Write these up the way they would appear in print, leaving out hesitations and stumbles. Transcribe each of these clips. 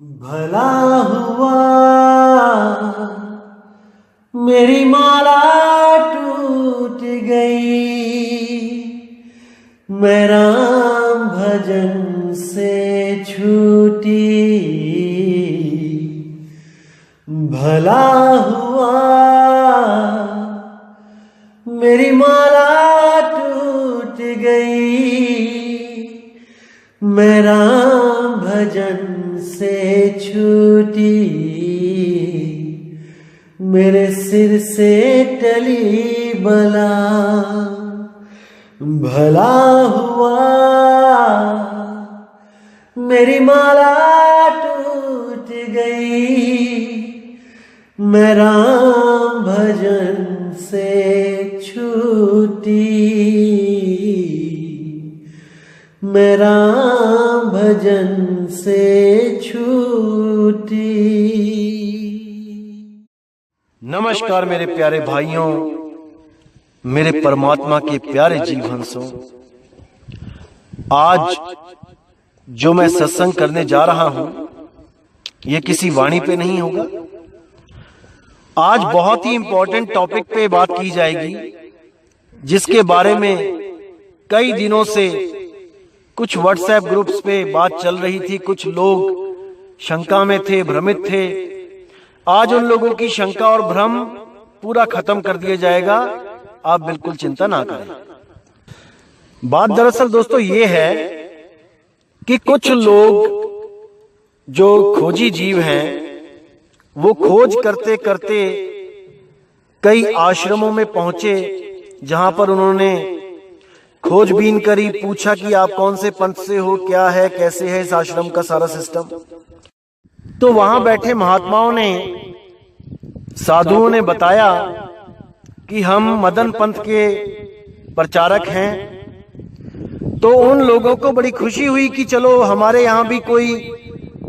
भला हुआ मेरी माला टूट गई, मैं राम भजन से छूटी। भला हुआ मेरी माला टूट गई, मैं राम भजन से छूटी। मेरे सिर से टली बला, भला हुआ मेरी माला टूट गई, मैं राम भजन से छूटी। मैं राम भजन से छूटी। नमस्कार मेरे प्यारे भाइयों, मेरे परमात्मा के प्यारे जीव हंसों। आज जो मैं सत्संग करने जा रहा हूं, यह किसी वाणी पे नहीं होगा। आज बहुत ही इंपॉर्टेंट टॉपिक पे बात की जाएगी, जिसके बारे में कई दिनों से कुछ व्हाट्सएप ग्रुप्स पे बात चल रही थी। कुछ लोग शंका में थे, भ्रमित थे। आज उन लोगों की शंका और भ्रम पूरा खत्म कर दिया जाएगा, आप बिल्कुल चिंता ना करें। बात दरअसल दोस्तों ये है कि कुछ लोग जो खोजी जीव हैं, वो खोज करते करते कई आश्रमों में पहुंचे, जहां पर उन्होंने खोजबीन करी, पूछा कि आप कौन से पंथ से हो, क्या है, कैसे है इस आश्रम का सारा सिस्टम। तो वहां बैठे महात्माओं ने, साधुओं ने बताया कि हम मदन पंथ के प्रचारक हैं। तो उन लोगों को बड़ी खुशी हुई कि चलो हमारे यहाँ भी कोई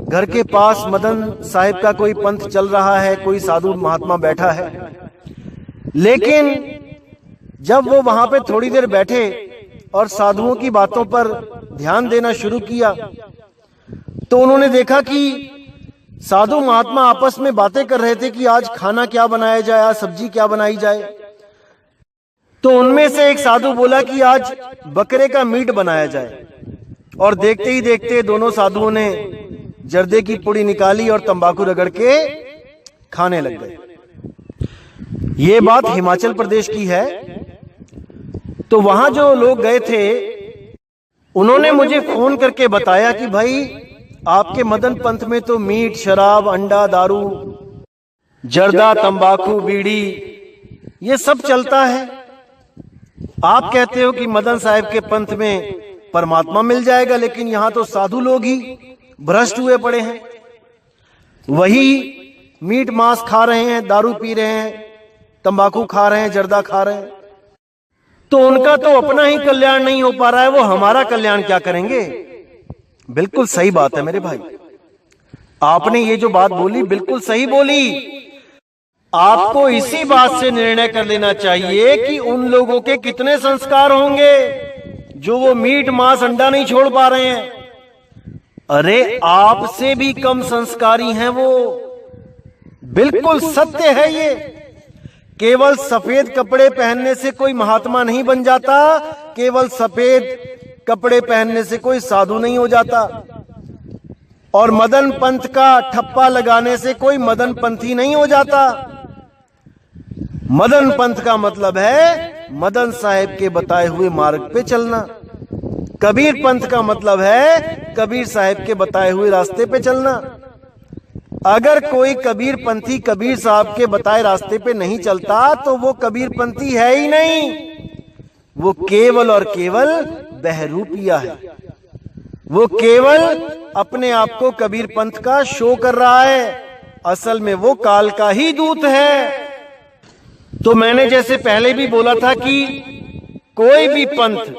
घर के पास मदन साहिब का कोई पंथ चल रहा है, कोई साधु महात्मा बैठा है। लेकिन जब वो वहां पे थोड़ी देर बैठे और साधुओं की बातों पर ध्यान देना शुरू किया, तो उन्होंने देखा कि साधु महात्मा आपस में बातें कर रहे थे कि आज खाना क्या बनाया जाए, आज सब्जी क्या बनाई जाए। तो उनमें से एक साधु बोला कि आज बकरे का मीट बनाया जाए। और देखते ही देखते दोनों साधुओं ने जर्दे की पुड़ी निकाली और तंबाकू रगड़ के खाने लग गए। ये बात हिमाचल प्रदेश की है। तो वहां जो लोग गए थे, उन्होंने मुझे फोन करके बताया कि भाई आपके मदन पंथ में तो मीट, शराब, अंडा, दारू, जर्दा, तंबाकू, बीड़ी, ये सब चलता है। आप कहते हो कि मदन साहिब के पंथ में परमात्मा मिल जाएगा, लेकिन यहां तो साधु लोग ही भ्रष्ट हुए पड़े हैं। वही मीट मांस खा रहे हैं, दारू पी रहे हैं, तंबाकू खा रहे हैं, जर्दा खा रहे हैं। तो उनका तो अपना ही कल्याण नहीं हो पा रहा है, वो हमारा कल्याण क्या करेंगे। बिल्कुल सही बात है मेरे भाई, आपने ये जो बात बोली बिल्कुल सही बोली। आपको इसी बात से निर्णय कर लेना चाहिए कि उन लोगों के कितने संस्कार होंगे जो वो मीट मांस अंडा नहीं छोड़ पा रहे हैं। अरे आपसे भी कम संस्कारी हैं वो, बिल्कुल सत्य है ये। केवल सफेद कपड़े पहनने से कोई महात्मा नहीं बन जाता, केवल सफेद कपड़े पहनने से कोई साधु नहीं हो जाता, और मदन पंथ का ठप्पा लगाने से कोई मदन पंथी नहीं हो जाता। मदन पंथ का मतलब है मदन साहिब के बताए हुए मार्ग पे चलना। कबीर पंथ का मतलब है कबीर साहिब के बताए हुए रास्ते पे चलना। अगर कोई कबीर पंथी कबीर साहब के बताए रास्ते पे नहीं चलता, तो वो कबीर पंथी है ही नहीं, वो केवल और केवल बहरूपिया है। वो केवल अपने आप को कबीर पंथ का शो कर रहा है, असल में वो काल का ही दूत है। तो मैंने जैसे पहले भी बोला था कि कोई भी पंथ,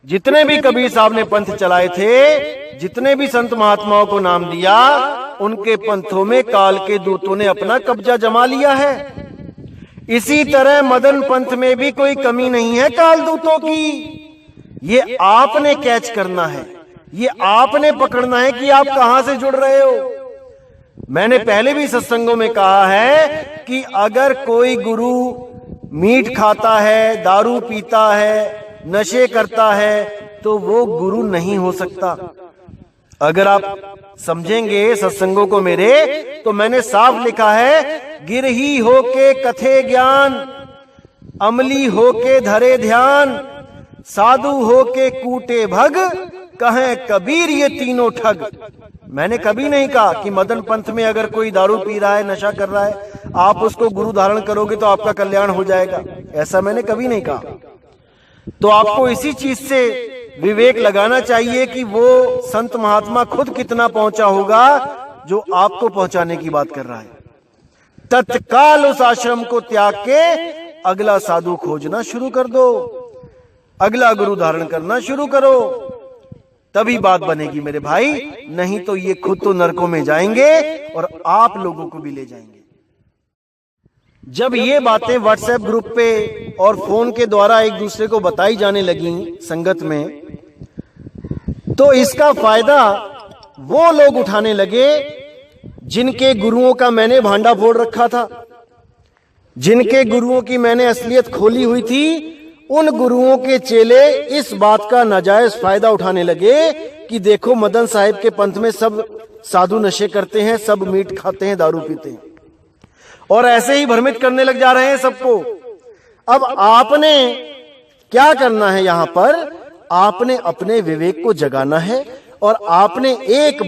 जितने भी कबीर साहब ने पंथ चलाए थे, जितने भी संत महात्माओं को नाम दिया, उनके पंथों में काल के दूतों ने अपना कब्जा जमा लिया है। इसी तरह मदन पंथ में भी कोई कमी नहीं है काल दूतों की। ये आपने कैच करना है, ये आपने पकड़ना है कि आप कहां से जुड़ रहे हो। मैंने पहले भी सत्संगों में कहा है कि अगर कोई गुरु मीट खाता है, दारू पीता है, नशे करता है, तो वो गुरु नहीं हो सकता। अगर आप समझेंगे सत्संगों को मेरे, तो मैंने साफ लिखा है, गिरही होके कथे ज्ञान, अमली होके धरे ध्यान, साधु होके कूटे भग, कहें कबीर ये तीनों ठग। मैंने कभी नहीं कहा कि मदन पंथ में अगर कोई दारू पी रहा है, नशा कर रहा है, आप उसको गुरु धारण करोगे तो आपका कल्याण हो जाएगा। ऐसा मैंने कभी नहीं कहा। तो आपको इसी चीज से विवेक लगाना चाहिए कि वो संत महात्मा खुद कितना पहुंचा होगा जो आपको पहुंचाने की बात कर रहा है। तत्काल उस आश्रम को त्याग के अगला साधु खोजना शुरू कर दो, अगला गुरु धारण करना शुरू करो, तभी बात बनेगी मेरे भाई। नहीं तो ये खुद तो नरकों में जाएंगे और आप लोगों को भी ले जाएंगे। जब ये बातें व्हाट्सएप ग्रुप पे और फोन के द्वारा एक दूसरे को बताई जाने लगी संगत में, तो इसका फायदा वो लोग उठाने लगे जिनके गुरुओं का मैंने भांडा फोड़ रखा था, जिनके गुरुओं की मैंने असलियत खोली हुई थी। उन गुरुओं के चेले इस बात का नाजायज फायदा उठाने लगे कि देखो मदन साहिब के पंथ में सब साधु नशे करते हैं, सब मीट खाते हैं, दारू पीते हैं, और ऐसे ही भ्रमित करने लग जा रहे हैं सबको। अब आपने क्या करना है यहां पर? आपने अपने विवेक को जगाना है और आपने एक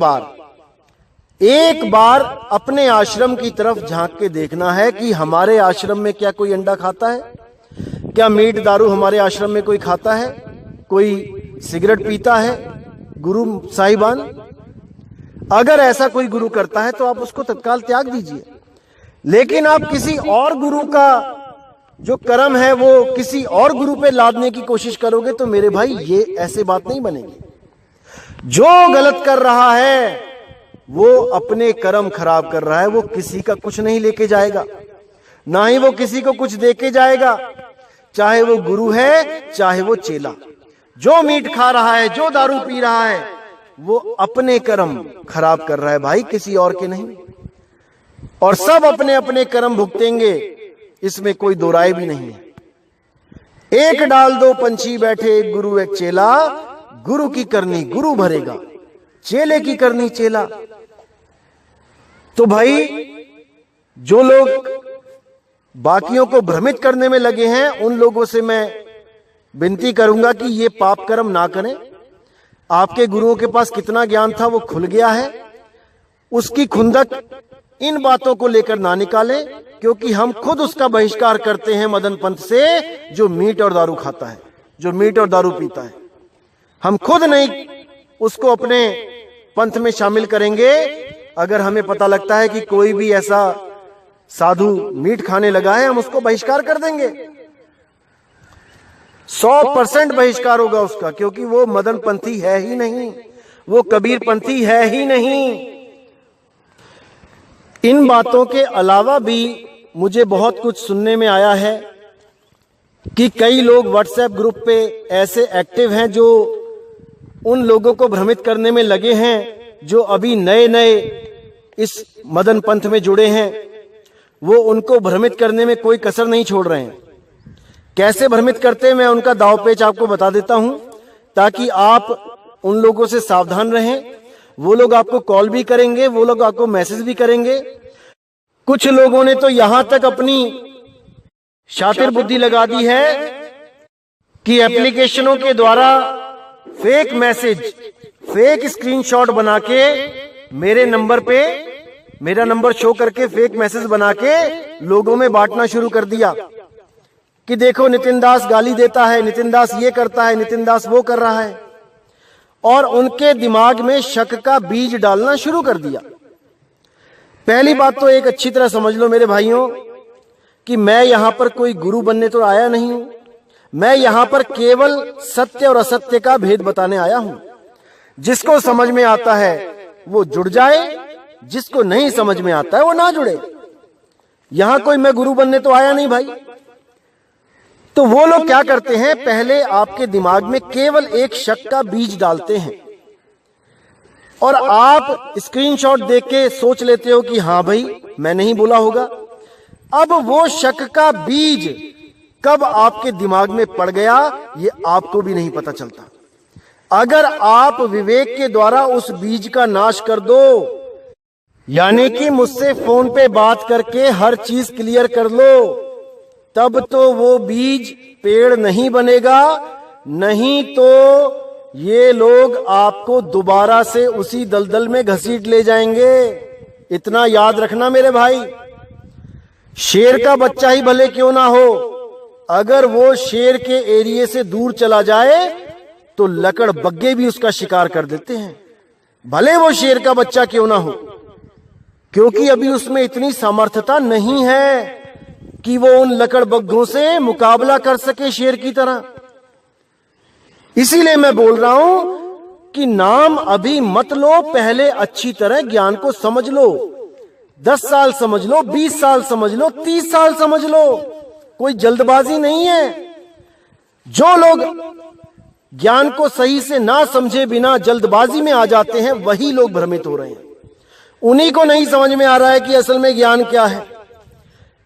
बार अपने आश्रम की तरफ झांक के देखना है कि हमारे आश्रम में क्या कोई अंडा खाता है, क्या मीट दारू हमारे आश्रम में कोई खाता है, कोई सिगरेट पीता है गुरु साहिबान? अगर ऐसा कोई गुरु करता है तो आप उसको तत्काल त्याग दीजिए। लेकिन आप किसी और गुरु का जो कर्म है वो किसी और गुरु पे लादने की कोशिश करोगे तो मेरे भाई ये ऐसे बात नहीं बनेगी। जो गलत कर रहा है वो अपने कर्म खराब कर रहा है, वो किसी का कुछ नहीं लेके जाएगा, ना ही वो किसी को कुछ देके जाएगा, चाहे वो गुरु है चाहे वो चेला। जो मीट खा रहा है, जो दारू पी रहा है, वो अपने कर्म खराब कर रहा है भाई, किसी और के नहीं। और सब अपने अपने कर्म भुगतेंगे, इसमें कोई दो राय भी नहीं है। एक डाल दो पंछी बैठे, एक गुरु एक चेला, गुरु की करनी गुरु भरेगा, चेले की करनी चेला। तो भाई जो लोग बाकियों को भ्रमित करने में लगे हैं, उन लोगों से मैं विनती करूंगा कि ये पाप कर्म ना करें। आपके गुरुओं के पास कितना ज्ञान था वो खुल गया है, उसकी खुंदक इन बातों को लेकर ना निकालें, क्योंकि हम खुद उसका बहिष्कार करते हैं मदन पंथ से, जो मीट और दारू खाता है, जो मीट और दारू पीता है। हम खुद नहीं उसको अपने पंथ में शामिल करेंगे। अगर हमें पता लगता है कि कोई भी ऐसा साधु मीट खाने लगा है, हम उसको बहिष्कार कर देंगे। 100% बहिष्कार होगा उसका, क्योंकि वो मदन पंथी है ही नहीं, वो कबीर पंथी है ही नहीं। इन बातों के अलावा भी मुझे बहुत कुछ सुनने में आया है कि कई लोग व्हाट्सएप ग्रुप पे ऐसे एक्टिव हैं जो उन लोगों को भ्रमित करने में लगे हैं जो अभी नए नए इस मदन पंथ में जुड़े हैं। वो उनको भ्रमित करने में कोई कसर नहीं छोड़ रहे हैं। कैसे भ्रमित करते हैं मैं उनका दाव पेच आपको बता देता हूं, ताकि आप उन लोगों से सावधान रहें। वो लोग आपको कॉल भी करेंगे, वो लोग आपको मैसेज भी करेंगे। कुछ लोगों ने तो यहां तक अपनी शातिर बुद्धि लगा दी है कि एप्लीकेशनों के द्वारा फेक मैसेज, फेक स्क्रीनशॉट बना के मेरे नंबर पे, मेरा नंबर शो करके फेक मैसेज बना के लोगों में बांटना शुरू कर दिया कि देखो नितिन दास गाली देता है, नितिन दास ये करता है, नितिन दास वो कर रहा है, और उनके दिमाग में शक का बीज डालना शुरू कर दिया। पहली बात तो एक अच्छी तरह समझ लो मेरे भाइयों कि मैं यहां पर कोई गुरु बनने तो आया नहीं हूं। मैं यहां पर केवल सत्य और असत्य का भेद बताने आया हूं। जिसको समझ में आता है वो जुड़ जाए, जिसको नहीं समझ में आता है वो ना जुड़े। यहां कोई मैं गुरु बनने तो आया नहीं भाई। तो वो लोग क्या करते हैं, पहले आपके दिमाग में केवल एक शक का बीज डालते हैं और आप स्क्रीनशॉट देख के सोच लेते हो कि हाँ भाई मैं नहीं बोला होगा। अब वो शक का बीज कब आपके दिमाग में पड़ गया ये आपको भी नहीं पता चलता। अगर आप विवेक के द्वारा उस बीज का नाश कर दो, यानी कि मुझसे फोन पे बात करके हर चीज क्लियर कर लो, तब तो वो बीज पेड़ नहीं बनेगा, नहीं तो ये लोग आपको दोबारा से उसी दलदल में घसीट ले जाएंगे। इतना याद रखना मेरे भाई, शेर का बच्चा ही भले क्यों ना हो, अगर वो शेर के एरिया से दूर चला जाए तो लकड़ बग्गे भी उसका शिकार कर देते हैं, भले वो शेर का बच्चा क्यों ना हो, क्योंकि अभी उसमें इतनी सामर्थ्यता नहीं है कि वो उन लकड़ बग्गों से मुकाबला कर सके शेर की तरह। इसीलिए मैं बोल रहा हूं कि नाम अभी मत लो, पहले अच्छी तरह ज्ञान को समझ लो। 10 साल समझ लो, 20 साल समझ लो, 30 साल समझ लो, कोई जल्दबाजी नहीं है। जो लोग ज्ञान को सही से ना समझे बिना जल्दबाजी में आ जाते हैं वही लोग भ्रमित हो रहे हैं। उन्हीं को नहीं समझ में आ रहा है कि असल में ज्ञान क्या है।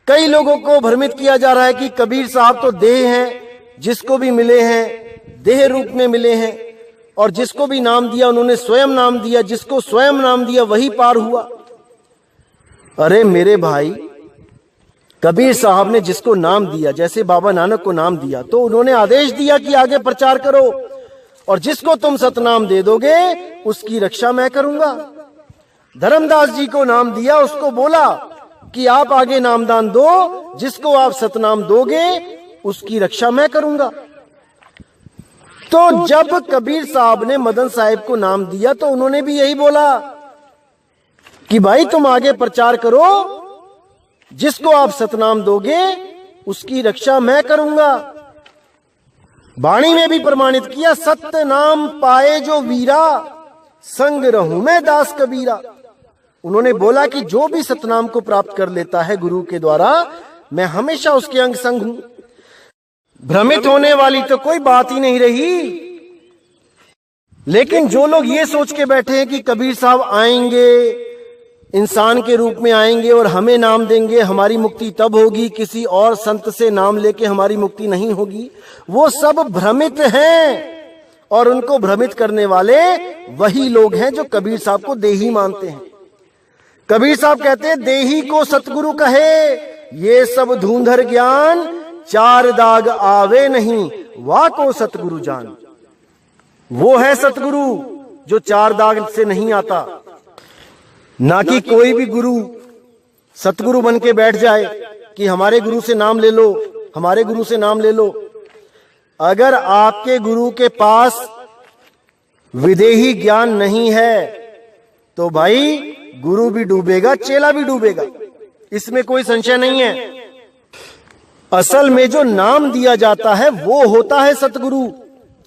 कई लोगों को भ्रमित किया जा रहा है कि कबीर साहब तो देह हैं, जिसको भी मिले हैं देह रूप में मिले हैं, और जिसको भी नाम दिया उन्होंने स्वयं नाम दिया, जिसको स्वयं नाम दिया वही पार हुआ। अरे मेरे भाई, कबीर साहब ने जिसको नाम दिया, जैसे बाबा नानक को नाम दिया, तो उन्होंने आदेश दिया कि आगे प्रचार करो, और जिसको तुम सतनाम दे दोगे उसकी रक्षा मैं करूंगा। धर्मदास जी को नाम दिया, उसको बोला कि आप आगे नामदान दो, जिसको आप सतनाम दोगे उसकी रक्षा मैं करूंगा। तो जब कबीर साहब ने मदन साहिब को नाम दिया तो उन्होंने भी यही बोला कि भाई तुम आगे प्रचार करो, जिसको आप सतनाम दोगे उसकी रक्षा मैं करूंगा। वाणी में भी प्रमाणित किया, सत्य नाम पाए जो वीरा, संग रहूं मैं दास कबीरा। उन्होंने बोला कि जो भी सतनाम को प्राप्त कर लेता है गुरु के द्वारा, मैं हमेशा उसके अंग संग हूं। भ्रमित होने वाली तो कोई बात ही नहीं रही। लेकिन जो लोग ये सोच के बैठे हैं कि कबीर साहब आएंगे, इंसान के रूप में आएंगे और हमें नाम देंगे, हमारी मुक्ति तब होगी, किसी और संत से नाम लेके हमारी मुक्ति नहीं होगी, वो सब भ्रमित हैं। और उनको भ्रमित करने वाले वही लोग हैं जो कबीर साहब को देही मानते हैं। कबीर साहब कहते हैं, देही को सतगुरु कहे, ये सब धुंधर ज्ञान, 4 दाग आवे नहीं, वाह को सतगुरु जान। वो है सतगुरु जो 4 दाग से नहीं आता। ना कि कोई भी गुरु सतगुरु बन के बैठ जाए कि हमारे गुरु से नाम ले लो, हमारे गुरु से नाम ले लो। अगर आपके गुरु के पास विदेही ज्ञान नहीं है तो भाई गुरु भी डूबेगा, चेला भी डूबेगा, इसमें कोई संशय नहीं है। असल में जो नाम दिया जाता है वो होता है सतगुरु,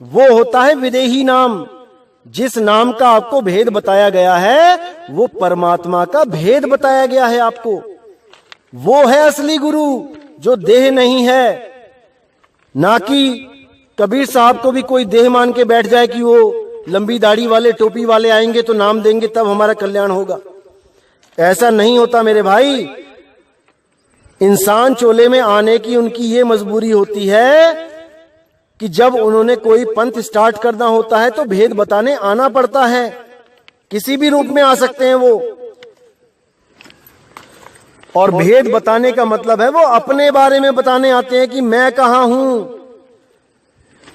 वो होता है विदेही नाम। जिस नाम का आपको भेद बताया गया है वो परमात्मा का भेद बताया गया है आपको। वो है असली गुरु जो देह नहीं है। ना कि कबीर साहब को भी कोई देह मान के बैठ जाए कि वो लंबी दाढ़ी वाले टोपी वाले आएंगे तो नाम देंगे तब हमारा कल्याण होगा। ऐसा नहीं होता मेरे भाई। इंसान चोले में आने की उनकी ये मजबूरी होती है कि जब उन्होंने कोई पंथ स्टार्ट करना होता है तो भेद बताने आना पड़ता है। किसी भी रूप में आ सकते हैं वो, और भेद बताने का मतलब है वो अपने बारे में बताने आते हैं कि मैं कहां हूं,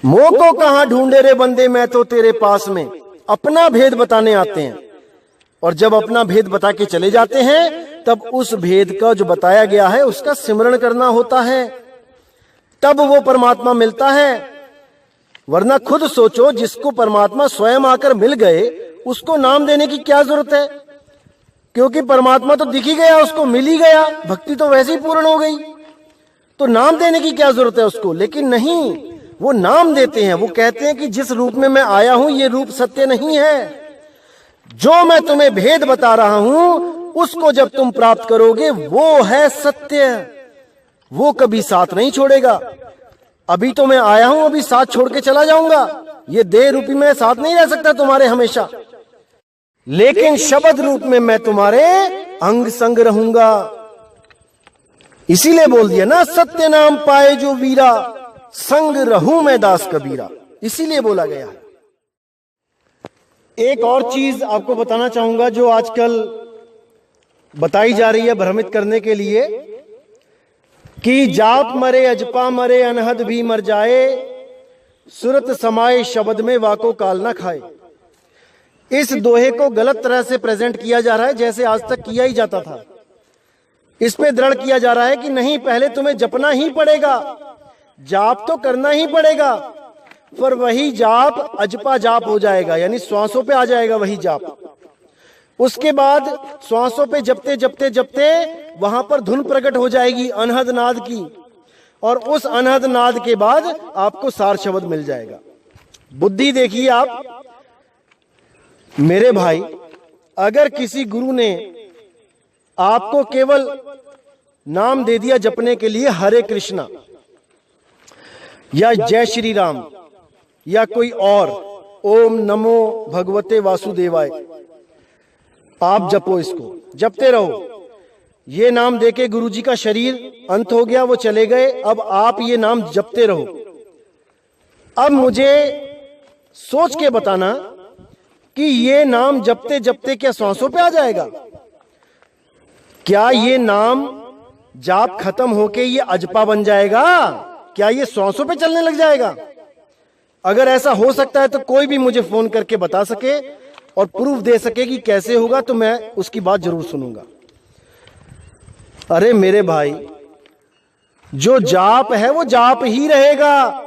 मोह को कहां ढूंढे रे बंदे, मैं तो तेरे पास में। अपना भेद बताने आते हैं, और जब अपना भेद बता के चले जाते हैं तब उस भेद का जो बताया गया है उसका सिमरण करना होता है, तब वो परमात्मा मिलता है। वरना खुद सोचो, जिसको परमात्मा स्वयं आकर मिल गए उसको नाम देने की क्या जरूरत है, क्योंकि परमात्मा तो दिख ही गया, उसको मिल ही गया, भक्ति तो वैसे ही पूर्ण हो गई, तो नाम देने की क्या जरूरत है उसको। लेकिन नहीं, वो नाम देते हैं। वो कहते हैं कि जिस रूप में मैं आया हूं ये रूप सत्य नहीं है। जो मैं तुम्हें भेद बता रहा हूं उसको जब तुम प्राप्त करोगे वो है सत्य, वो कभी साथ नहीं छोड़ेगा। अभी तो मैं आया हूं, अभी साथ छोड़ के चला जाऊंगा, ये देह रूपी मैं साथ नहीं रह सकता तुम्हारे हमेशा। लेकिन शब्द रूप में मैं तुम्हारे अंग संग रहूंगा। इसीलिए बोल दिया ना, सत्य नाम पाए जो वीरा, संग रहूं मैं दास कबीरा, इसीलिए बोला गया है। एक और चीज आपको बताना चाहूंगा जो आजकल बताई जा रही है भ्रमित करने के लिए, कि जाप मरे अजपा मरे अनहद भी मर जाए, सुरत समाए शब्द में वाको काल ना खाए। इस दोहे को गलत तरह से प्रेजेंट किया जा रहा है, जैसे आज तक किया ही जाता था। इस पे दृढ़ किया जा रहा है कि नहीं, पहले तुम्हें जपना ही पड़ेगा, जाप तो करना ही पड़ेगा, पर वही जाप अजपा जाप हो जाएगा, यानी श्वासों पे आ जाएगा वही जाप। उसके बाद श्वासों पे जपते जपते जपते वहां पर धुन प्रकट हो जाएगी अनहद नाद की, और उस अनहद नाद के बाद आपको सार शब्द मिल जाएगा। बुद्धि देखिए आप मेरे भाई, अगर किसी गुरु ने आपको केवल नाम दे दिया जपने के लिए, हरे कृष्णा या जय श्री राम या कोई और, ओम नमो भगवते वासुदेवाय, आप जपो, इसको जपते रहो। ये नाम देके गुरुजी का शरीर अंत हो गया, वो चले गए, अब आप ये नाम जपते रहो। अब मुझे सोच के बताना कि ये नाम जपते जपते क्या श्वासों पे आ जाएगा? क्या ये नाम जाप खत्म होके ये अजपा बन जाएगा? क्या ये श्वासों पे चलने लग जाएगा? अगर ऐसा हो सकता है तो कोई भी मुझे फोन करके बता सके और प्रूफ दे सके कि कैसे होगा, तो मैं उसकी बात जरूर सुनूंगा। अरे मेरे भाई, जो जाप है वो जाप ही रहेगा।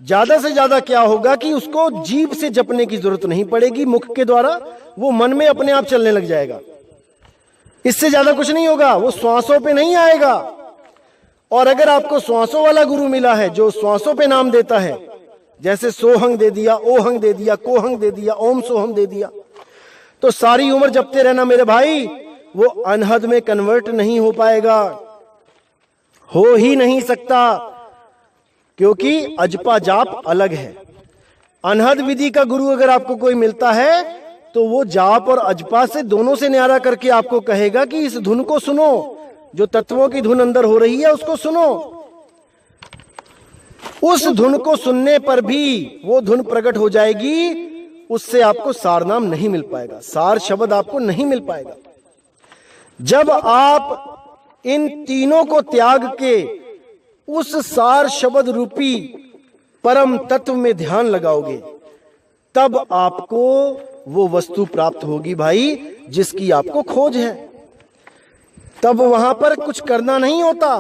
ज्यादा से ज्यादा क्या होगा कि उसको जीभ से जपने की जरूरत नहीं पड़ेगी, मुख के द्वारा वो मन में अपने आप चलने लग जाएगा। इससे ज्यादा कुछ नहीं होगा, वो श्वासों पे नहीं आएगा। और अगर आपको श्वासों वाला गुरु मिला है जो श्वासों पे नाम देता है, जैसे सोहंग दे दिया, ओहंग दे दिया, कोहंग दे दिया, ओम सोहम दे दिया, तो सारी उम्र जपते रहना मेरे भाई, वो अनहद में कन्वर्ट नहीं हो पाएगा, हो ही नहीं सकता, क्योंकि अजपा जाप अलग है। अनहद विधि का गुरु अगर आपको कोई मिलता है तो वो जाप और अजपा से दोनों से न्यारा करके आपको कहेगा कि इस धुन को सुनो, जो तत्वों की धुन अंदर हो रही है उसको सुनो। उस धुन को सुनने पर भी वो धुन प्रकट हो जाएगी, उससे आपको सार नाम नहीं मिल पाएगा, सार शब्द आपको नहीं मिल पाएगा। जब आप इन तीनों को त्याग के उस सार शब्द रूपी परम तत्व में ध्यान लगाओगे, तब आपको वो वस्तु प्राप्त होगी भाई जिसकी आपको खोज है। तब वहां पर कुछ करना नहीं होता,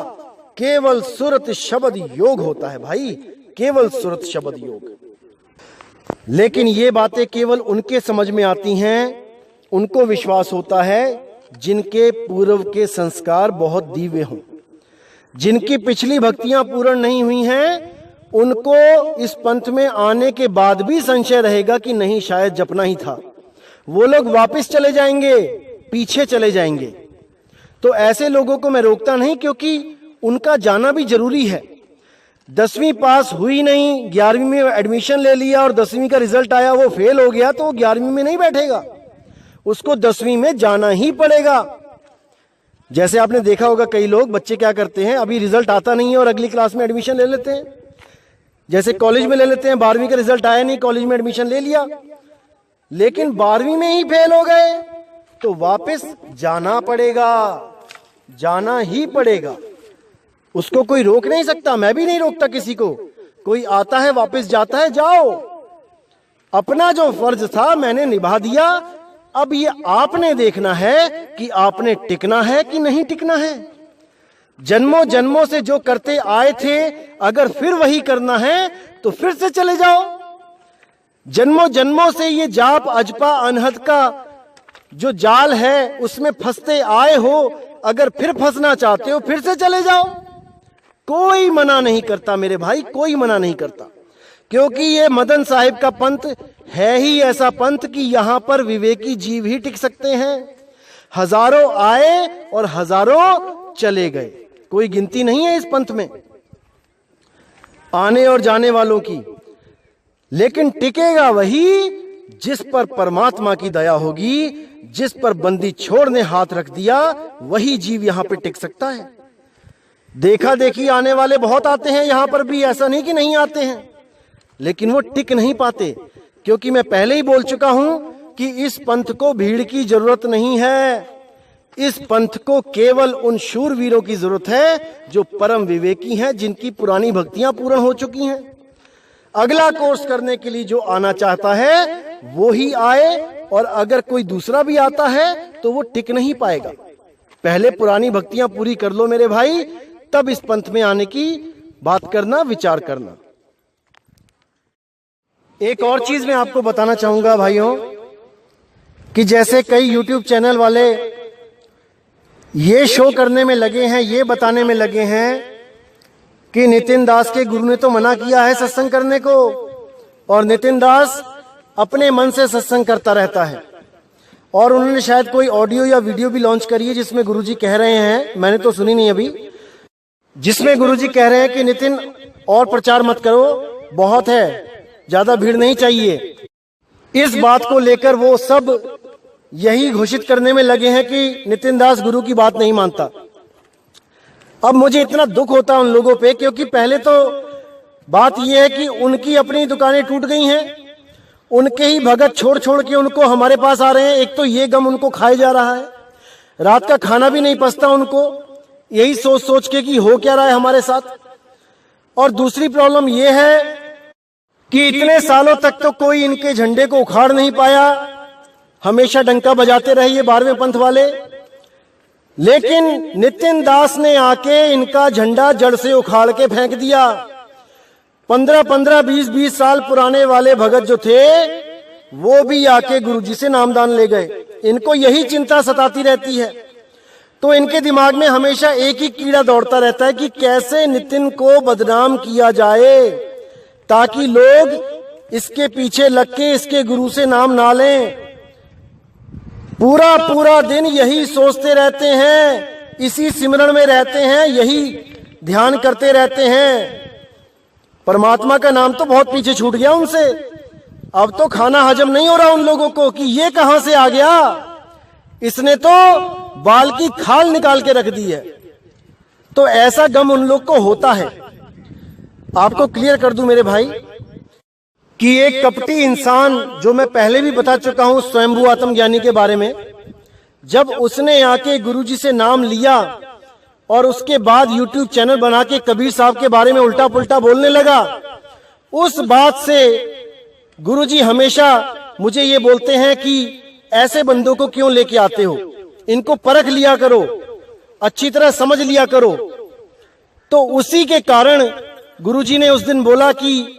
केवल सुरत शब्द योग होता है भाई, केवल सुरत शब्द योग। लेकिन ये बातें केवल उनके समझ में आती हैं, उनको विश्वास होता है जिनके पूर्व के संस्कार बहुत दिव्य हों, जिनकी पिछली भक्तियां पूर्ण नहीं हुई हैं, उनको इस पंथ में आने के बाद भी संशय रहेगा कि नहीं शायद जपना ही था। वो लोग वापस चले जाएंगे, पीछे चले जाएंगे। तो ऐसे लोगों को मैं रोकता नहीं, क्योंकि उनका जाना भी जरूरी है। 10वीं पास हुई नहीं, 11वीं में एडमिशन ले लिया और 10वीं का रिजल्ट आया वो फेल हो गया, तो वो 11वीं में नहीं बैठेगा, उसको 10वीं में जाना ही पड़ेगा। जैसे आपने देखा होगा कई लोग, बच्चे क्या करते हैं, अभी रिजल्ट आता नहीं है और अगली क्लास में एडमिशन ले लेते हैं। जैसे कॉलेज में ले लेते हैं, 12वीं का रिजल्ट आया नहीं, कॉलेज में एडमिशन ले लिया, लेकिन 12वीं में ही फेल हो गए, तो वापस जाना पड़ेगा, जाना ही पड़ेगा। उसको कोई रोक नहीं सकता, मैं भी नहीं रोकता किसी को। कोई आता है वापस जाता है, जाओ, अपना जो फर्ज था मैंने निभा दिया। अब ये आपने देखना है कि आपने टिकना है कि नहीं टिकना है। जन्मों जन्मों से जो करते आए थे, अगर फिर वही करना है तो फिर से चले जाओ। जन्मों जन्मों से ये जाप अजपा अनहद का जो जाल है उसमें फंसते आए हो, अगर फिर फंसना चाहते हो फिर से चले जाओ। कोई मना नहीं करता मेरे भाई, कोई मना नहीं करता, क्योंकि ये मदन साहिब का पंथ है ही ऐसा पंथ कि यहां पर विवेकी जीव ही टिक सकते हैं। हजारों आए और हजारों चले गए, कोई गिनती नहीं है इस पंथ में आने और जाने वालों की। लेकिन टिकेगा वही जिस पर परमात्मा की दया होगी, जिस पर बंदी छोड़ ने हाथ रख दिया, वही जीव यहां पे टिक सकता है। देखा देखी आने वाले बहुत आते हैं यहां पर भी, ऐसा नहीं कि नहीं आते हैं, लेकिन वो टिक नहीं पाते, क्योंकि मैं पहले ही बोल चुका हूं कि इस पंथ को भीड़ की जरूरत नहीं है। इस पंथ को केवल उन शूरवीरों की जरूरत है जो परम विवेकी हैं, जिनकी पुरानी भक्तियां पूर्ण हो चुकी हैं। अगला कोर्स करने के लिए जो आना चाहता है वो ही आए, और अगर कोई दूसरा भी आता है तो वो टिक नहीं पाएगा। पहले पुरानी भक्तियां पूरी कर लो मेरे भाई, तब इस पंथ में आने की बात करना, विचार करना। एक और चीज मैं आपको बताना चाहूंगा भाइयों, कि जैसे कई YouTube चैनल वाले ये शो करने में लगे हैं, ये बताने में लगे हैं कि नितिन दास के गुरु ने तो मना किया है सत्संग करने को, और नितिन दास अपने मन से सत्संग करता रहता है। और उन्होंने शायद कोई ऑडियो या वीडियो भी लॉन्च करी है जिसमें गुरुजी कह रहे हैं, मैंने तो सुनी नहीं अभी, जिसमें गुरुजी कह रहे हैं कि नितिन और प्रचार मत करो, बहुत है, ज्यादा भीड़ नहीं चाहिए। इस बात को लेकर वो सब यही घोषित करने में लगे हैं कि नितिन दास गुरु की बात नहीं मानता। अब मुझे इतना दुख होता उन लोगों पे, क्योंकि पहले तो बात यह है कि उनकी अपनी दुकानें टूट गई हैं, उनके ही भगत छोड़ छोड़ के उनको हमारे पास आ रहे हैं। एक तो ये गम उनको खाए जा रहा है, रात का खाना भी नहीं पचता उनको, यही सोच सोच के कि हो क्या रहा है हमारे साथ। और दूसरी प्रॉब्लम ये है कि इतने सालों तक तो कोई इनके झंडे को उखाड़ नहीं पाया, हमेशा डंका बजाते रहे ये 12वें पंथ वाले, लेकिन नितिन दास ने आके इनका झंडा जड़ से उखाड़ के फेंक दिया। 15-15, 20-20 साल पुराने वाले भगत जो थे वो भी आके गुरुजी से नामदान ले गए। इनको यही चिंता सताती रहती है, तो इनके दिमाग में हमेशा एक ही कीड़ा दौड़ता रहता है कि कैसे नितिन को बदनाम किया जाए, ताकि लोग इसके पीछे लग के इसके गुरु से नाम ना लें। पूरा पूरा दिन यही सोचते रहते हैं, इसी सिमरन में रहते हैं, यही ध्यान करते रहते हैं। परमात्मा का नाम तो बहुत पीछे छूट गया उनसे। अब तो खाना हजम नहीं हो रहा उन लोगों को कि ये कहां से आ गया, इसने तो बाल की खाल निकाल के रख दी है। तो ऐसा गम उन लोग को होता है। आपको क्लियर कर दूं मेरे भाई कि एक कपटी इंसान, जो मैं पहले भी बता चुका हूं स्वयंभू आत्मज्ञानी के बारे में, जब उसने आके गुरुजी से नाम लिया और उसके बाद YouTube चैनल बना के कबीर साहब के बारे में उल्टा पुल्टा बोलने लगा, उस बात से गुरुजी हमेशा मुझे ये बोलते हैं कि ऐसे बंदों को क्यों लेके आते हो, इनको परख लिया करो, अच्छी तरह समझ लिया करो। तो उसी के कारण गुरुजी ने उस दिन बोला कि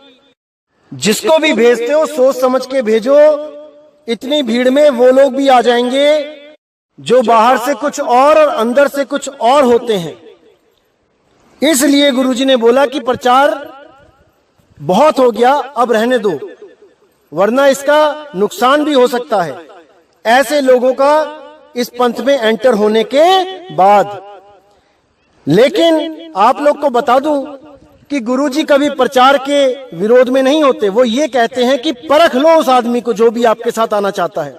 जिसको भी भेजते हो सोच समझ के भेजो, इतनी भीड़ में वो लोग भी आ जाएंगे जो बाहर से कुछ और अंदर से कुछ और होते हैं। इसलिए गुरुजी ने बोला कि प्रचार बहुत हो गया, अब रहने दो, वरना इसका नुकसान भी हो सकता है ऐसे लोगों का इस पंथ में एंटर होने के बाद। लेकिन आप लोग को बता दूं कि गुरुजी कभी प्रचार के विरोध में नहीं होते। वो ये कहते हैं कि परख लो उस आदमी को जो भी आपके साथ आना चाहता है,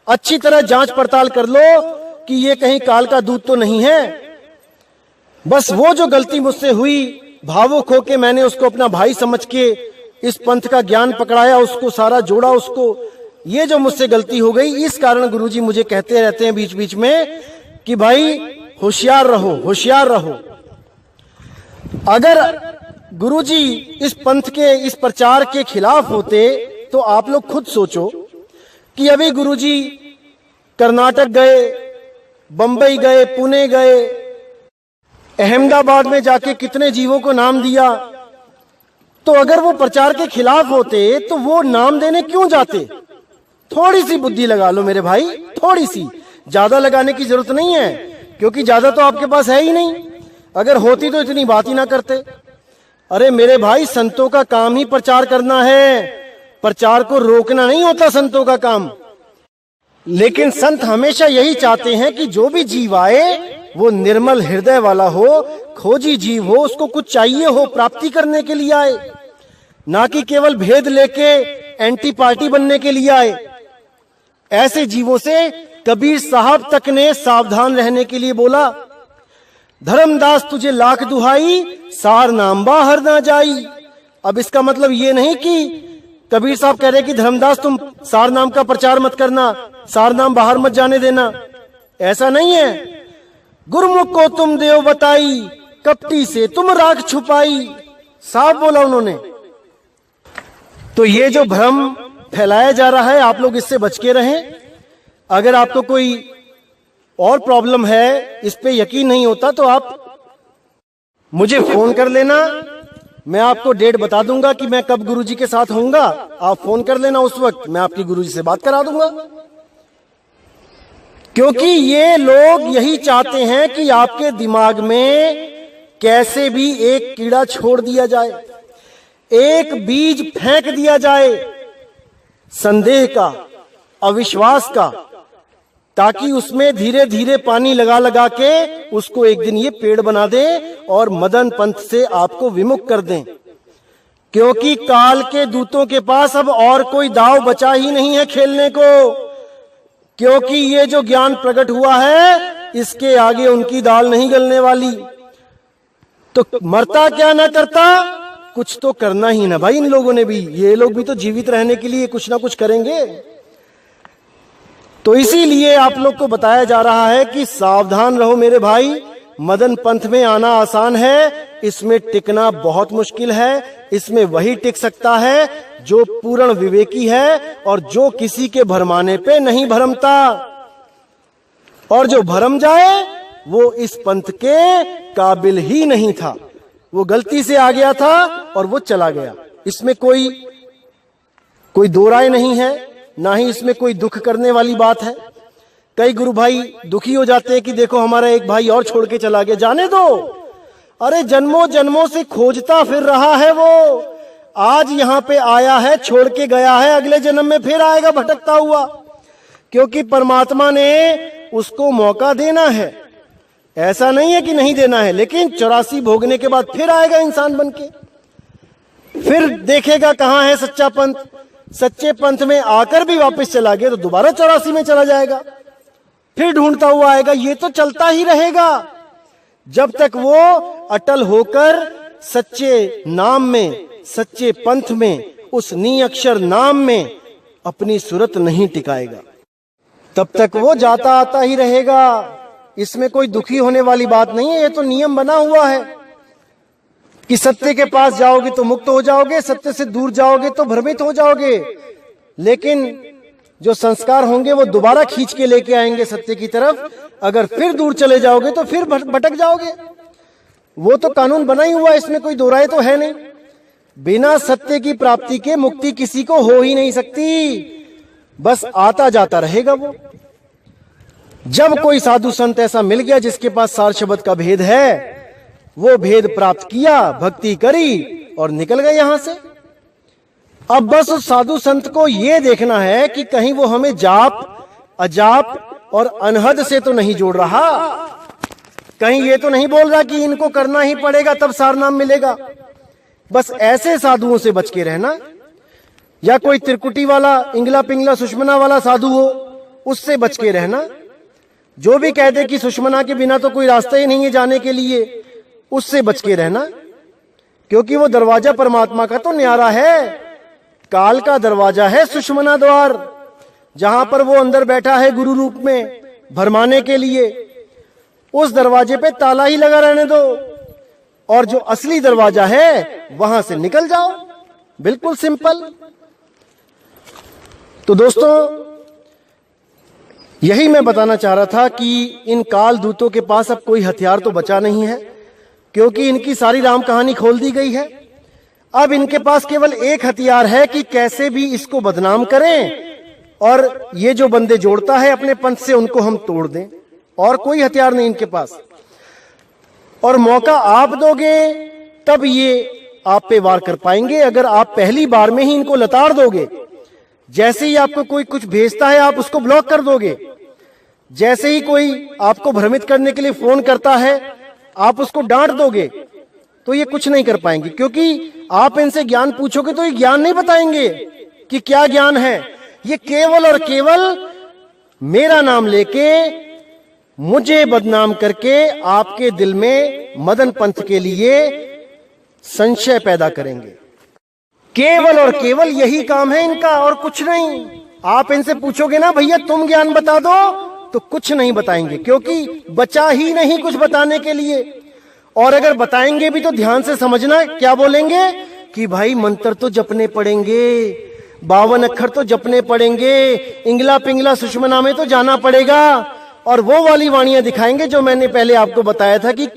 अच्छी तरह जांच पड़ताल कर लो कि ये कहीं काल का दूध तो नहीं है। बस वो जो गलती मुझसे हुई, भावुक होके मैंने उसको अपना भाई समझ के इस पंथ का ज्ञान पकड़ाया, उसको सारा जोड़ा उसको, ये जो मुझसे गलती हो गई, इस कारण गुरुजी मुझे कहते रहते हैं बीच बीच में कि भाई होशियार रहो, होशियार रहो। अगर गुरुजी इस पंथ के इस प्रचार के खिलाफ होते तो आप लोग खुद सोचो कि अभी गुरुजी कर्नाटक गए, बंबई गए, पुणे गए, अहमदाबाद में जाके कितने जीवों को नाम दिया। तो अगर वो प्रचार के खिलाफ होते तो वो नाम देने क्यों जाते? थोड़ी सी बुद्धि लगा लो मेरे भाई, थोड़ी सी, ज्यादा लगाने की जरूरत नहीं है, क्योंकि ज्यादा तो आपके पास है ही नहीं। अगर होती तो इतनी बात ही ना करते। अरे मेरे भाई, संतों का काम ही प्रचार करना है, प्रचार को रोकना नहीं होता संतों का काम। लेकिन संत हमेशा यही चाहते हैं कि जो भी जीव आए वो निर्मल हृदय वाला हो, खोजी जीव हो, उसको कुछ चाहिए हो, प्राप्ति करने के लिए आए, ना कि केवल भेद लेके एंटी पार्टी बनने के लिए आए। ऐसे जीवों से कबीर साहब तक ने सावधान रहने के लिए बोला, धर्मदास तुझे लाख दुहाई, सार नाम बाहर ना जाई। अब इसका मतलब ये नहीं कि कबीर साहब कह रहे कि धर्मदास तुम सार नाम का प्रचार मत करना, सार नाम बाहर मत जाने देना, ऐसा नहीं है। गुरुमुख को तुम देव बताई, कपटी से तुम राख छुपाई, साफ बोला उन्होंने। तो ये जो भ्रम फैलाया जा रहा है, आप लोग इससे बच के रहें। अगर आपको कोई और प्रॉब्लम है, इस पे यकीन नहीं होता, तो आप मुझे फोन कर लेना। मैं आपको डेट बता दूंगा कि मैं कब गुरुजी के साथ होऊंगा। आप फोन कर लेना, उस वक्त मैं आपकी गुरुजी से बात करा दूंगा। क्योंकि ये लोग यही चाहते हैं कि आपके दिमाग में कैसे भी एक कीड़ा छोड़ दिया जाए, एक बीज फेंक दिया जाए संदेह का, अविश्वास का, ताकि उसमें धीरे धीरे पानी लगा लगा के उसको एक दिन ये पेड़ बना दे और मदन पंथ से आपको विमुख कर दें। क्योंकि काल के दूतों के पास अब और कोई दाव बचा ही नहीं है खेलने को। क्योंकि ये जो ज्ञान प्रकट हुआ है, इसके आगे उनकी दाल नहीं गलने वाली। तो मरता क्या ना करता, कुछ तो करना ही ना भाई। इन लोगों ने भी, ये लोग भी तो जीवित रहने के लिए कुछ ना कुछ करेंगे। तो इसीलिए आप लोग को बताया जा रहा है कि सावधान रहो मेरे भाई। मदन पंथ में आना आसान है, इसमें टिकना बहुत मुश्किल है। इसमें वही टिक सकता है जो पूर्ण विवेकी है और जो किसी के भरमाने पे नहीं भरमता। और जो भरम जाए वो इस पंथ के काबिल ही नहीं था, वो गलती से आ गया था और वो चला गया। इसमें कोई दो राय नहीं है, ना ही इसमें कोई दुख करने वाली बात है। कई गुरु भाई दुखी हो जाते हैं कि देखो हमारा एक भाई और छोड़ के चला गया। जाने दो, अरे जन्मों जन्मों से खोजता फिर रहा है वो। आज यहाँ पे आया है, छोड़ के गया है, अगले जन्म में फिर आएगा भटकता हुआ। क्योंकि परमात्मा ने उसको मौका देना है, ऐसा नहीं है कि नहीं देना है। लेकिन 84 भोगने के बाद फिर आएगा इंसान बनके, फिर देखेगा कहाँ है सच्चा पंथ। सच्चे पंथ में आकर भी वापस चला गया तो दोबारा 84 में चला जाएगा, फिर ढूंढता हुआ आएगा। ये तो चलता ही रहेगा जब तक वो अटल होकर सच्चे नाम में, सच्चे पंथ में, उस नी अक्षर नाम में अपनी सूरत नहीं टिकाएगा, तब तक वो जाता आता ही रहेगा। इसमें कोई दुखी होने वाली बात नहीं है। ये तो नियम बना हुआ है कि सत्य के पास जाओगे तो मुक्त हो जाओगे, सत्य से दूर जाओगे तो भ्रमित हो जाओगे। लेकिन जो संस्कार होंगे वो दोबारा खींच के लेके आएंगे सत्य की तरफ। अगर फिर दूर चले जाओगे तो फिर भटक जाओगे। वो तो कानून बना ही हुआ, इसमें कोई दो राय तो है नहीं। बिना सत्य की प्राप्ति के मुक्ति किसी को हो ही नहीं सकती, बस आता जाता रहेगा वो। जब कोई साधु संत ऐसा मिल गया जिसके पास सार शब्द का भेद है, वो भेद प्राप्त किया, भक्ति करी और निकल गए यहां से। अब बस उस साधु संत को ये देखना है कि कहीं वो हमें जाप, अजाप और अनहद से तो नहीं जोड़ रहा। कहीं ये तो नहीं बोल रहा कि इनको करना ही पड़ेगा तब सार नाम मिलेगा। बस ऐसे साधुओं से बच के रहना। या कोई त्रिकुटी वाला, इंगला पिंगला सुषमना वाला साधु हो, उससे बच के रहना। जो भी कह दे कि सुषमना के बिना तो कोई रास्ता ही नहीं है जाने के लिए, उससे बच के रहना। क्योंकि वो दरवाजा परमात्मा का तो न्यारा है, काल का दरवाजा है सुषमना द्वार, जहां पर वो अंदर बैठा है गुरु रूप में भरमाने के लिए। उस दरवाजे पे ताला ही लगा रहने दो और जो असली दरवाजा है वहां से निकल जाओ। बिल्कुल सिंपल। तो दोस्तों, यही मैं बताना चाह रहा था कि इन काल दूतों के पास अब कोई हथियार तो बचा नहीं है, क्योंकि इनकी सारी राम कहानी खोल दी गई है। अब इनके पास केवल एक हथियार है कि कैसे भी इसको बदनाम करें और ये जो बंदे जोड़ता है अपने पंथ से उनको हम तोड़ दें। और कोई हथियार नहीं इनके पास। और मौका आप दोगे तब ये आप पे वार कर पाएंगे। अगर आप पहली बार में ही इनको लताड़ दोगे, जैसे ही आपको कोई कुछ भेजता है आप उसको ब्लॉक कर दोगे, जैसे ही कोई आपको भ्रमित करने के लिए फोन करता है आप उसको डांट दोगे, तो ये कुछ नहीं कर पाएंगे। क्योंकि आप इनसे ज्ञान पूछोगे तो ये ज्ञान नहीं बताएंगे, कि क्या ज्ञान है। ये केवल और केवल मेरा नाम लेके मुझे बदनाम करके आपके दिल में मदन पंथ के लिए संशय पैदा करेंगे। केवल और केवल यही काम है इनका और कुछ नहीं। आप इनसे पूछोगे ना भैया तुम ज्ञान बता दो, तो कुछ नहीं बताएंगे, क्योंकि बचा ही नहीं कुछ बताने के लिए। और अगर बताएंगे भी तो ध्यान से समझना, क्या बोलेंगे कि भाई मंत्र तो जपने पड़ेंगे, 52 अक्षर तो जपने पड़ेंगे, इंगला पिंगला सुषमना में तो जाना पड़ेगा। और वो वाली वाणियां दिखाएंगे जो मैंने पहले आपको बताया था कि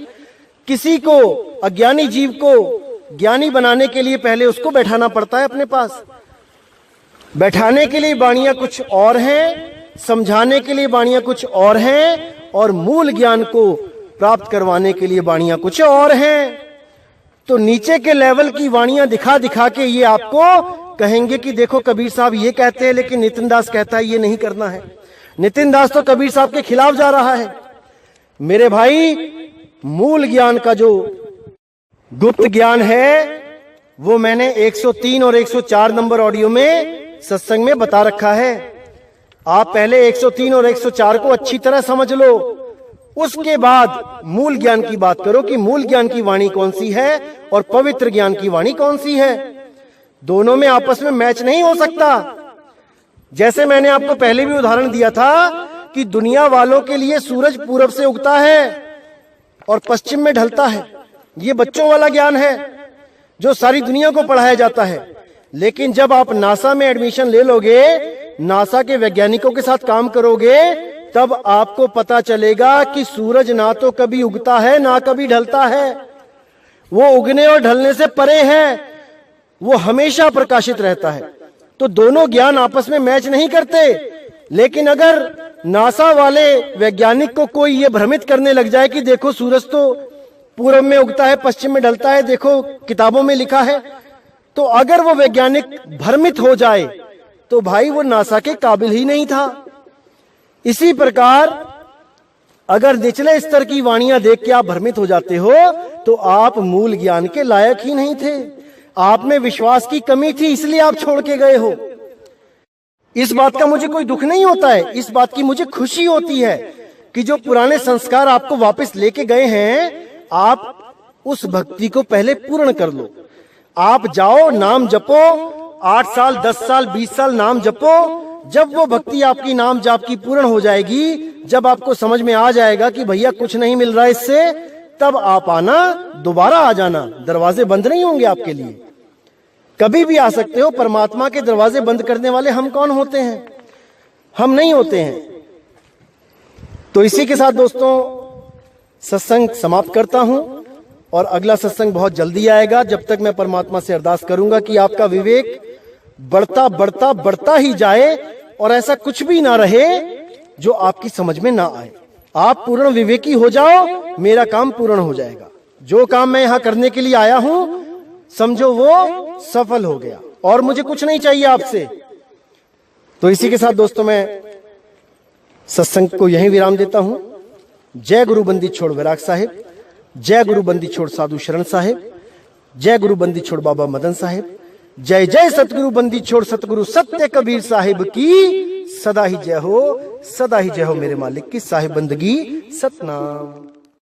किसी को, अज्ञानी जीव को ज्ञानी बनाने के लिए पहले उसको बैठाना पड़ता है अपने पास। बैठाने के लिए वाणियां कुछ और हैं, समझाने के लिए वाणियां कुछ और हैं, और मूल ज्ञान को प्राप्त करवाने के लिए वाणियां कुछ और हैं। तो नीचे के लेवल की वाणियां दिखा दिखा के ये आपको कहेंगे कि देखो कबीर साहब ये कहते हैं, लेकिन नितिन दास कहता है ये नहीं करना है। नितिन दास तो कबीर साहब के खिलाफ जा रहा है। मेरे भाई, मूल ज्ञान का जो गुप्त ज्ञान है वो मैंने 103 और 104 नंबर ऑडियो में सत्संग में बता रखा है। आप पहले 103 और 104 को अच्छी तरह समझ लो, उसके बाद मूल ज्ञान की बात करो कि मूल ज्ञान की वाणी कौन सी है और पवित्र ज्ञान की वाणी कौन सी है। दोनों में आपस में मैच नहीं हो सकता। जैसे मैंने आपको पहले भी उदाहरण दिया था कि दुनिया वालों के लिए सूरज पूरब से उगता है और पश्चिम में ढलता है। ये बच्चों वाला ज्ञान है जो सारी दुनिया को पढ़ाया जाता है। लेकिन जब आप नासा में एडमिशन ले लोगे, नासा के वैज्ञानिकों के साथ काम करोगे, तब आपको पता चलेगा कि सूरज ना तो कभी उगता है ना कभी ढलता है। वो उगने और ढलने से परे है, वो हमेशा प्रकाशित रहता है। तो दोनों ज्ञान आपस में मैच नहीं करते। लेकिन अगर नासा वाले वैज्ञानिक को कोई ये भ्रमित करने लग जाए कि देखो सूरज तो पूरब में उगता है पश्चिम में ढलता है, देखो किताबों में लिखा है, तो अगर वो वैज्ञानिक भ्रमित हो जाए तो भाई वो नासा के काबिल ही नहीं था। इसी प्रकार अगर निचले स्तर की वाणियां देख के आप भ्रमित हो जाते हो तो आप मूल ज्ञान के लायक ही नहीं थे। आप में विश्वास की कमी थी, इसलिए आप छोड़ के गए हो। इस बात का मुझे कोई दुख नहीं होता है, इस बात की मुझे खुशी होती है कि जो पुराने संस्कार आपको वापस लेके गए हैं, आप उस भक्ति को पहले पूर्ण कर लो। आप जाओ, नाम जपो, 8 साल 10 साल 20 साल नाम जपो। जब वो भक्ति आपकी नाम जाप की पूर्ण हो जाएगी, जब आपको समझ में आ जाएगा कि भैया कुछ नहीं मिल रहा है इससे, तब आप आना, दोबारा आ जाना। दरवाजे बंद नहीं होंगे आपके लिए, कभी भी आ सकते हो। परमात्मा के दरवाजे बंद करने वाले हम कौन होते हैं? हम नहीं होते हैं। तो इसी के साथ दोस्तों सत्संग समाप्त करता हूं और अगला सत्संग बहुत जल्दी आएगा। जब तक मैं परमात्मा से अरदास करूंगा कि आपका विवेक बढ़ता बढ़ता बढ़ता ही जाए और ऐसा कुछ भी ना रहे जो आपकी समझ में ना आए। आप पूर्ण विवेकी हो जाओ, मेरा काम पूर्ण हो जाएगा। जो काम मैं यहां करने के लिए आया हूं, समझो वो सफल हो गया और मुझे कुछ नहीं चाहिए आपसे। तो इसी के साथ दोस्तों मैं सत्संग को यहीं विराम देता हूं। जय गुरु बंदी छोड़ विराग साहिब, जय गुरु बंदी छोड़ साधु शरण साहिब, जय गुरु बंदी छोड़ बाबा मदन साहिब, जय जय सतगुरु बंदी छोड़ सतगुरु सत्य कबीर साहिब की सदा ही जय हो, सदा ही जय हो मेरे मालिक की साहिब बंदगी सतनाम।